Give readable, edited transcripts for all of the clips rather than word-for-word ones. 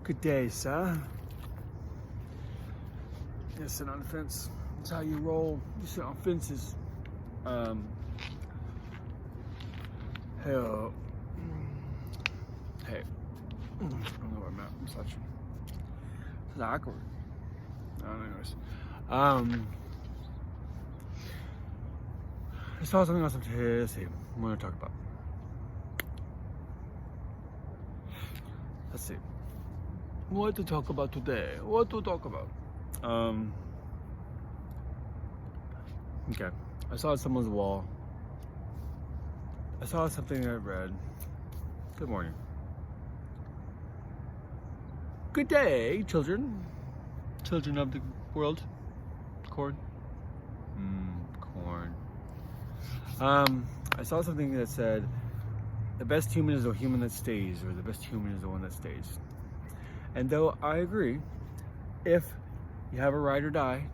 Good day, sir. You sit on the fence. That's how you roll. You sit on fences. Hell. Hey. I don't know where I'm at. I'm such. It's awkward. Anyways. I saw something else today. Let's see. I'm going to talk about. Let's see. What to talk about today? What to talk about? Okay. I saw someone's wall. I saw something I read. Good morning. Good day, children. Children of the world. Corn. Corn. I saw something that said, the best human is the human that stays, or the best human is the one that stays. And though I agree, if you have a ride or die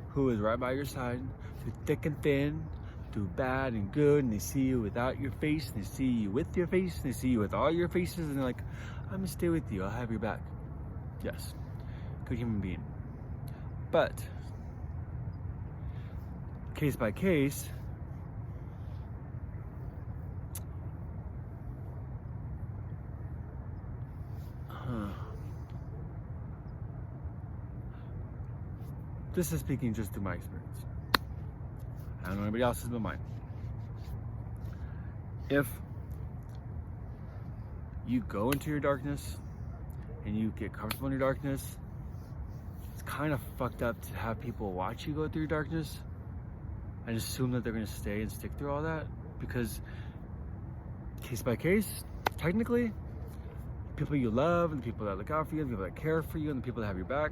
who is right by your side, through thick and thin, through bad and good, and they see you without your face, and they see you with your face, and they see you with all your faces, and they're like, I'm gonna stay with you, I'll have your back. Yes, good human being. But, case by case, this is speaking just through my experience. I don't know anybody else's but mine. If you go into your darkness and you get comfortable in your darkness, it's kind of fucked up to have people watch you go through your darkness and assume that they're going to stay and stick through all that, because case by case, technically, people you love and the people that look out for you, the people that care for you, and the people that have your back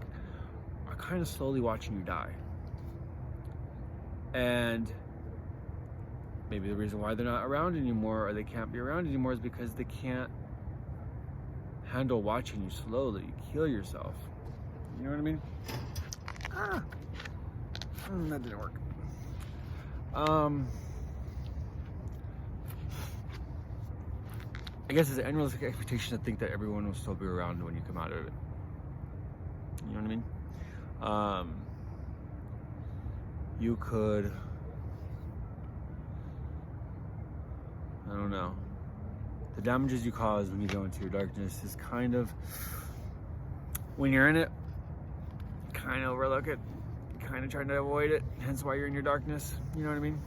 are kind of slowly watching you die. And maybe the reason why they're not around anymore, or they can't be around anymore, is because they can't handle watching you slowly kill yourself. You know what I mean? That didn't work. I guess it's an unrealistic expectation to think that everyone will still be around when you come out of it. You know what I mean? You could, I don't know. The damages you cause when you go into your darkness is kind of, when you're in it, kind of overlook it, kind of trying to avoid it, hence why you're in your darkness. You know what I mean?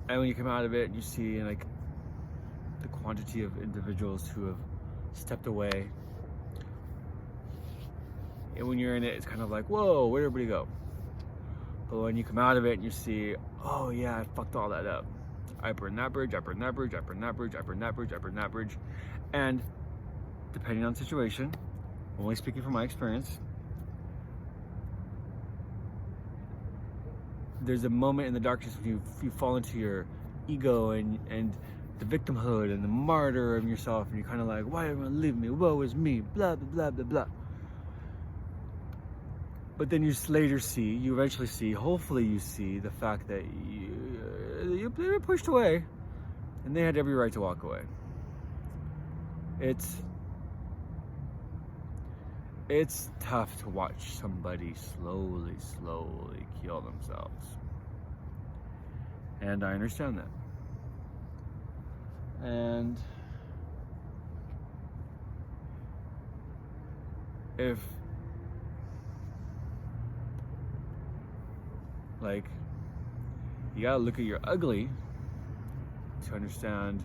And when you come out of it, you see like the quantity of individuals who have stepped away. And when you're in it, it's kind of like, whoa, where'd everybody go? But when you come out of it and you see, oh yeah, I fucked all that up. I burned that bridge, I burned that bridge, I burned that bridge, I burned that bridge, I burned that bridge. And depending on the situation, only speaking from my experience, there's a moment in the darkness when you fall into your ego and the victimhood and the martyr of yourself, and you're kind of like, why are you gonna leave me? Woe is me, blah, blah, blah, blah, blah. But then you eventually see, hopefully you see the fact that you were pushed away and they had every right to walk away. It's tough to watch somebody slowly kill themselves. And I understand that. And if like, you gotta look at your ugly to understand,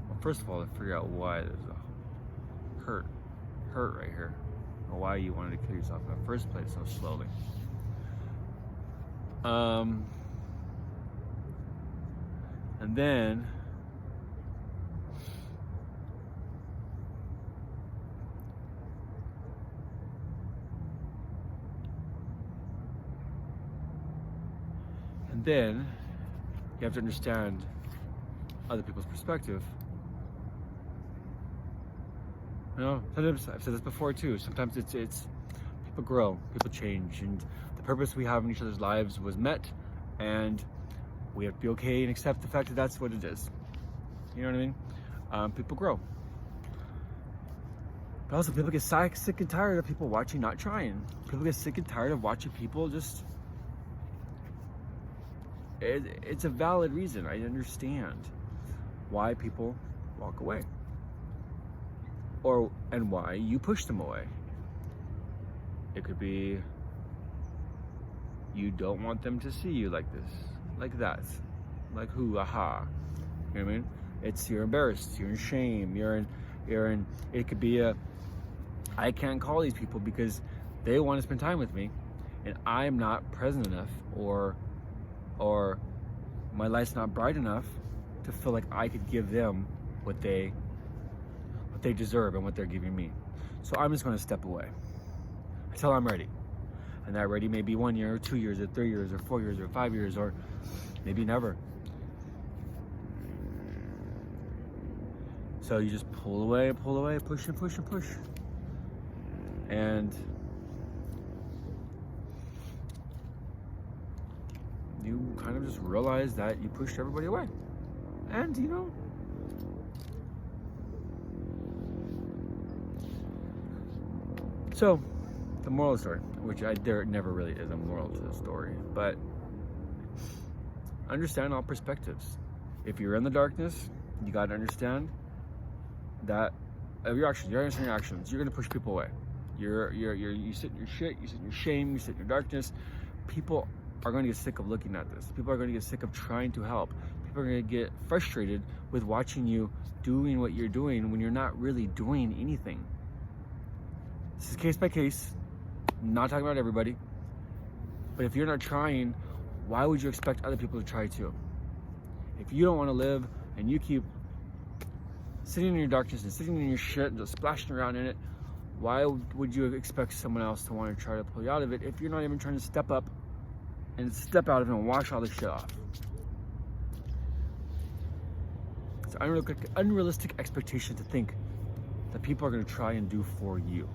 well, first of all, to figure out why there's a hurt right here, or why you wanted to kill yourself in the first place so slowly. And then you have to understand other people's perspective. You know, sometimes I've said this before too. Sometimes it's people grow, people change, and the purpose we have in each other's lives was met, and we have to be okay and accept the fact that that's what it is. You know what I mean? People grow. But also people get sick and tired of people watching not trying. People get sick and tired of watching people just... It's a valid reason. I understand why people walk away. And why you push them away. It could be you don't want them to see you like this, like that, like who, aha. You know what I mean? It's you're embarrassed, you're in shame, you're in. It could be I can't call these people because they want to spend time with me, and I'm not present enough, or my life's not bright enough to feel like I could give them what they deserve and what they're giving me. So I'm just going to step away until I'm ready. And that ready may be 1 year, or 2 years, or 3 years, or 4 years, or 5 years, or maybe never. So you just pull away, push and push and push. And you kind of just realize that you pushed everybody away. And, you know, so the moral of the story, which there never really is a moral to the story, but understand all perspectives. If you're in the darkness, you got to understand that your actions, you're going to push people away. You sit in your shit, you sit in your shame, you sit in your darkness. People are going to get sick of looking at this. People are going to get sick of trying to help. People are going to get frustrated with watching you doing what you're doing when you're not really doing anything. This is case by case. I'm not talking about everybody. But if you're not trying, why would you expect other people to try too? If you don't want to live and you keep sitting in your darkness and sitting in your shit and just splashing around in it, why would you expect someone else to want to try to pull you out of it if you're not even trying to step up and step out of it and wash all this shit off? It's an unrealistic expectation to think that people are going to try and do for you.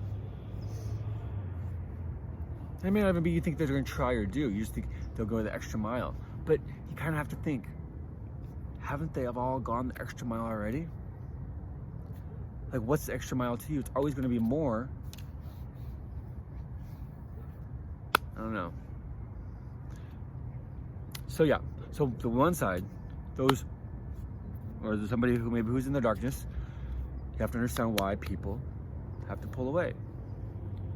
It may not even be you think they're going to try or do. You just think they'll go the extra mile. But you kind of have to think, haven't they all gone the extra mile already? Like, what's the extra mile to you? It's always going to be more. I don't know. So yeah, so the one side, or somebody who's in the darkness, you have to understand why people have to pull away.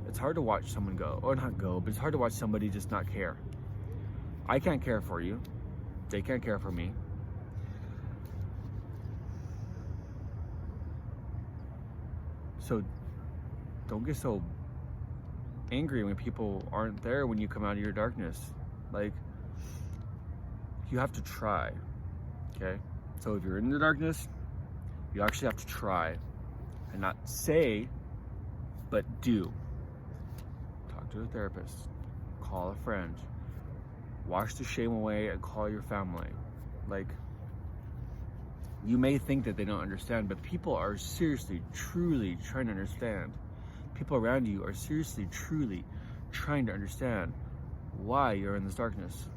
It's hard to watch someone go, or not go, but it's hard to watch somebody just not care. I can't care for you. They can't care for me. So don't get so angry when people aren't there when you come out of your darkness. Like, you have to try, okay? So if you're in the darkness, you actually have to try and not say, but do. Talk to a therapist, call a friend, wash the shame away and call your family. Like, you may think that they don't understand, but people are seriously, truly trying to understand. People around you are seriously, truly trying to understand why you're in this darkness.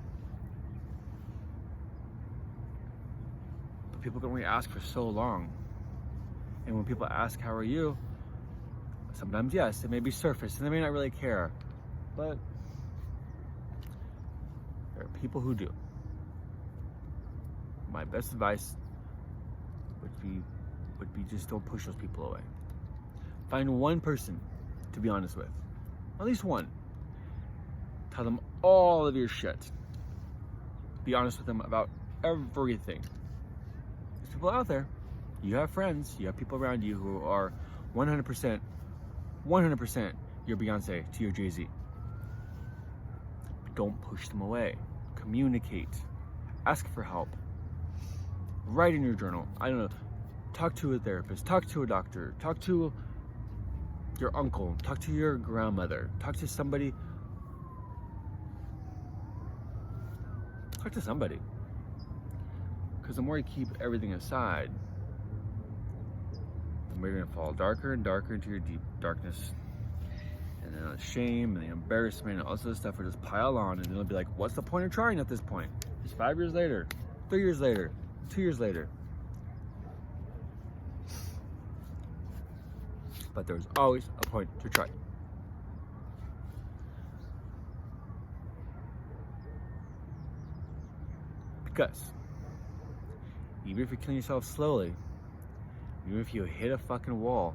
But people can only ask for so long. And when people ask, how are you? Sometimes, yes, it may be surface, and they may not really care. But there are people who do. My best advice would be just don't push those people away. Find one person to be honest with. At least one. Tell them all of your shit. Be honest with them about everything. There's people out there. You have friends, you have people around you who are 100% your Beyonce to your Jay-Z. But don't push them away. Communicate. Ask for help. Write in your journal. I don't know. Talk to a therapist. Talk to a doctor. Talk to your uncle. Talk to your grandmother. Talk to somebody. Talk to somebody. Because the more you keep everything aside, the more you're going to fall darker and darker into your deep darkness. And then the shame and the embarrassment and all this other stuff will just pile on. And it'll be like, what's the point of trying at this point? It's 5 years later, 3 years later, 2 years later. but there's always a point to try. Because even if you're killing yourself slowly, even if you hit a fucking wall,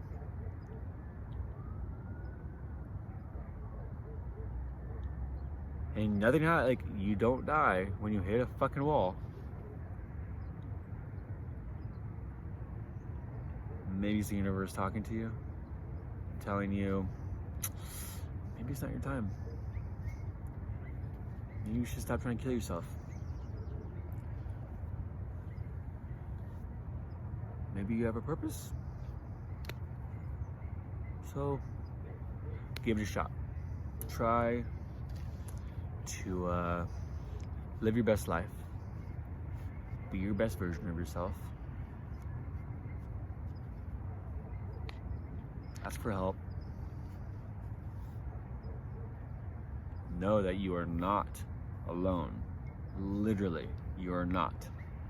and nothing, like, you don't die when you hit a fucking wall, maybe it's the universe talking to you, telling you, maybe it's not your time. Maybe you should stop trying to kill yourself. Maybe you have a purpose. So, give it a shot. Try to live your best life. Be your best version of yourself. Ask for help. Know that you are not alone. Literally, you are not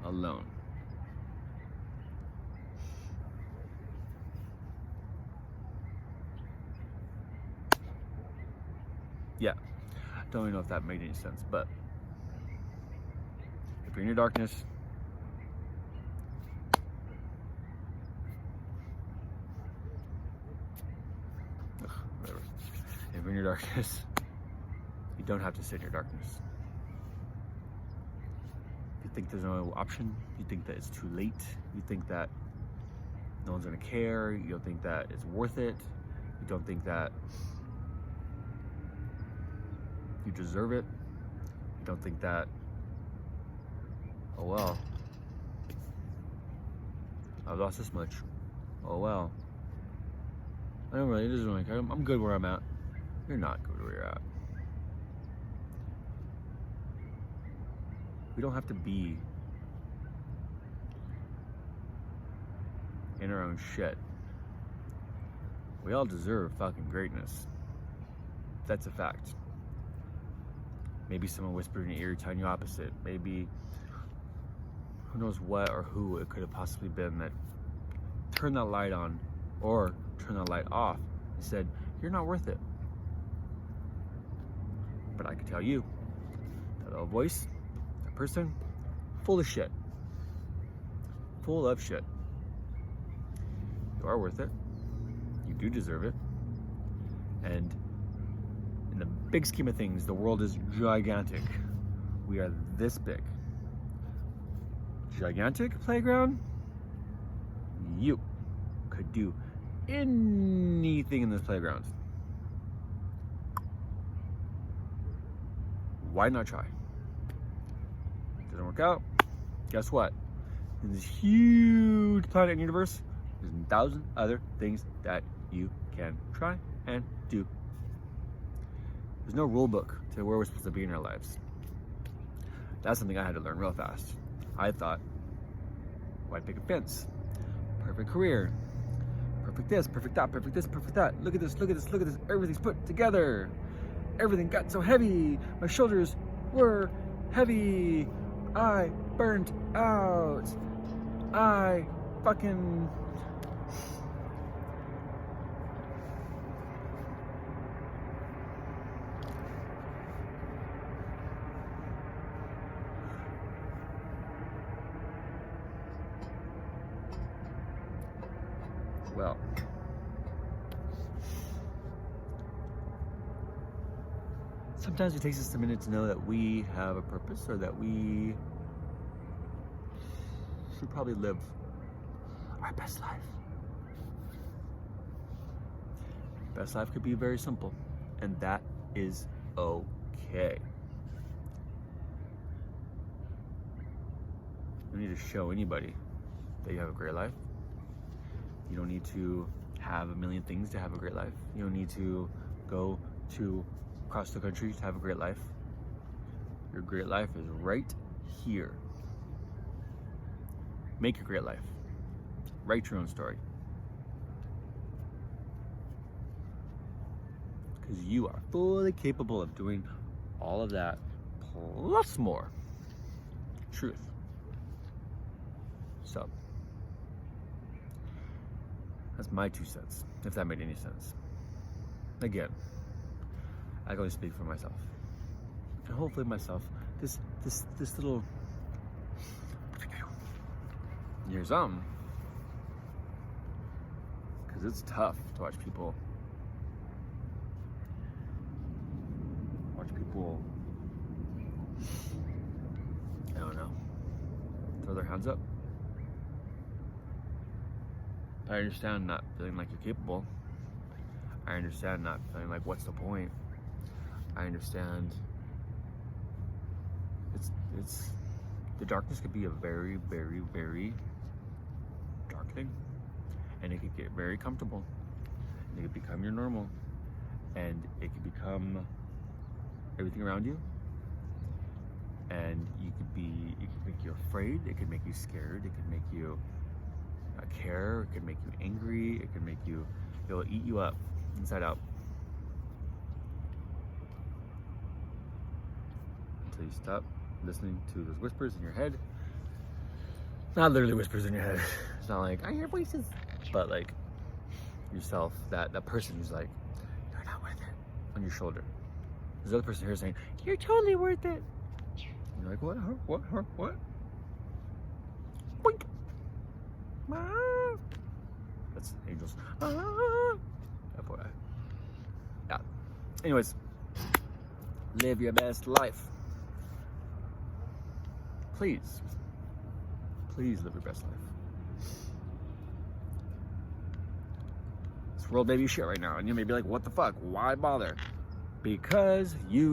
alone. Yeah, don't even know if that made any sense, but if you're in your darkness, whatever. If you're in your darkness, you don't have to sit in your darkness. If you think there's no option, you think that it's too late, you think that no one's gonna care, you don't think that it's worth it, you don't think that you deserve it, you don't think that, oh well, I've lost this much, oh well, I don't really, it doesn't really care, I'm good where I'm at. You're not good where you're at. We don't have to be in our own shit. We all deserve fucking greatness. That's a fact. Maybe someone whispered in your ear telling you opposite. Maybe who knows what or who it could have possibly been that turned that light on or turned that light off and said, you're not worth it. But I can tell you, that little voice, that person, full of shit. Full of shit. You are worth it. You do deserve it. And in the big scheme of things, the world is gigantic. We are this big. Gigantic playground? You could do anything in this playground. Why not try? Doesn't work out. Guess what? In this huge planet and universe, there's 1,000 other things that you can try and do. There's no rule book to where we're supposed to be in our lives. That's something I had to learn real fast. I thought, why pick a fence? Perfect career. Perfect this, perfect that, perfect this, perfect that. Look at this, look at this, look at this. Everything's put together. Everything got so heavy. My shoulders were heavy. I burnt out. I fucking... Well, sometimes it takes us a minute to know that we have a purpose or that we should probably live our best life. Best life could be very simple, and that is okay. You don't need to show anybody that you have a great life. You don't need to have a million things to have a great life. You don't need to go to across the country to have a great life. Your great life is right here. Make your great life. Write your own story. Because you are fully capable of doing all of that plus more. Truth. So, That's my 2 cents, if that made any sense. Again, I can only speak for myself. And hopefully myself, this little, here's because it's tough to watch people I don't know, throw their hands up. I understand not feeling like you're capable. I understand not feeling like, what's the point? I understand it's the darkness could be a very, very, very dark thing, and it could get very comfortable, and it could become your normal, and it could become everything around you, and it could make you afraid, it could make you scared, it could make you not care, it could make you angry, it'll eat you up inside out until you stop listening to those whispers in your head. Not literally whispers in your head. It's not like I hear voices, but like yourself, that person who's like, you're not worth it, on your shoulder. There's the other person here saying, you're totally worth it. And you're like, what? Huh? What? Huh? What? Boink. Ah. That's angels. Ah. FYI. Yeah. Anyways, live your best life. Please live your best life. This world may be shit right now, and you may be like, what the fuck? Why bother? Because you